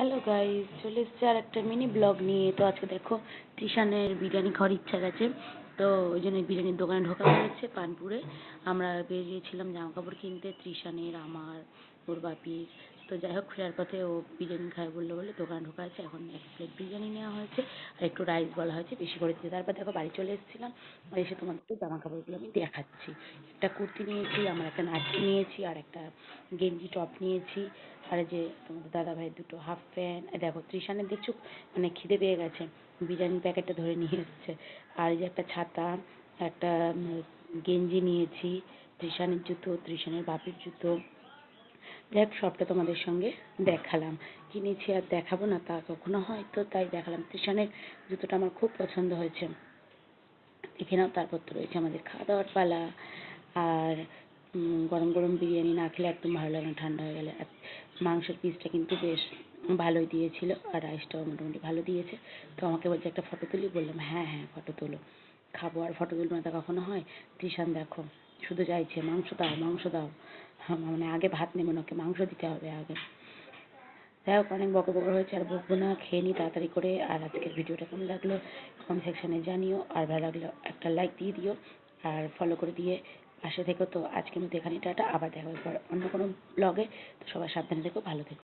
Hello guys, চলে এসেছি আর একটা মিনি ব্লগ নিয়ে। তো আজকে দেখো তৃষানের বিরিয়ানি খাওয়ার ইচ্ছা গেছে, তো ওই জন্য বিরিয়ানির দোকানে ঢোকা হয়েছে পানপুরে। আমরা বেরিয়েছিলাম জামা কাপড় কিনতে, তৃষানের, আমার, ওর বাপির। তো যাই হোক, ফেরার পথে ও বিরিয়ানি খায় বললো বলে দোকানে ঢোকা আছে। এখন এক প্লেট বিরিয়ানি নেওয়া হয়েছে আর একটু রাইস বলা হয়েছে বেশি করে দিতে। তারপর দেখো বাড়ি চলে এসেছিলাম, আর এসে তোমাদের জামা কাপড়গুলো আমি দেখাচ্ছি। একটা কুর্তি নিয়েছি, আমার একটা নাইটি নিয়েছি, আর একটা গেঞ্জি টপ নিয়েছি, আর যে তোমাদের দাদা ভাইয়ের দুটো হাফ প্যান্ট। দেখো তৃষানের দেখছো মানে খিদে পেয়ে গেছে, বিরিয়ানির প্যাকেটটা ধরে নিয়ে এসছে। আর এই যে একটা ছাতা, একটা গেঞ্জি নিয়েছি, তৃষানের জুতো, তৃষানের বাপির জুতো। যাই হোক, সবটা তোমাদের সঙ্গে দেখালাম। কিনেছি আর দেখাবো না তা কখনো হয়, তো তাই দেখালাম। তৃষানের জুতোটা আমার খুব পছন্দ হয়েছে, দেখে নাও। তারপর তো রয়েছে আমাদের খাওয়া দাওয়ার পালা। আর গরম গরম বিরিয়ানি না খেলে একদম ভালো লাগে না, ঠান্ডা হয়ে গেলে। আর মাংসের পিসটা কিন্তু বেশ ভালোই দিয়েছিল, আর রাইসটাও মোটামুটি ভালো দিয়েছে। তো আমাকে বলছে একটা ফটো তুলি, বললাম হ্যাঁ হ্যাঁ ফটো তোলো। খাবো আর ফটো তুলবো না তা কখনো হয়? তৃষান দেখো শুধু চাইছে মাংস দাও মাংস দাও, মানে আগে ভাত নেবে না, ওকে মাংস দিতে হবে আগে। যাই হোক, অনেক বকর হয়েছে, আর বকবো না, খেয়ে নিই তাড়াতাড়ি করে। আর আজকের ভিডিওটা কেমন লাগলো কমেন্ট সেকশনে জানিও, আর ভালো লাগলে একটা লাইক দিয়ে দিও, আর ফলো করে দিয়ে পাশে থেকো। তো আজকের মতো এখানে টাটা, আবার দেখা হবে পর অন্য কোনো ব্লগে। তো সবাই সাবধানে থেকো, ভালো থেকো।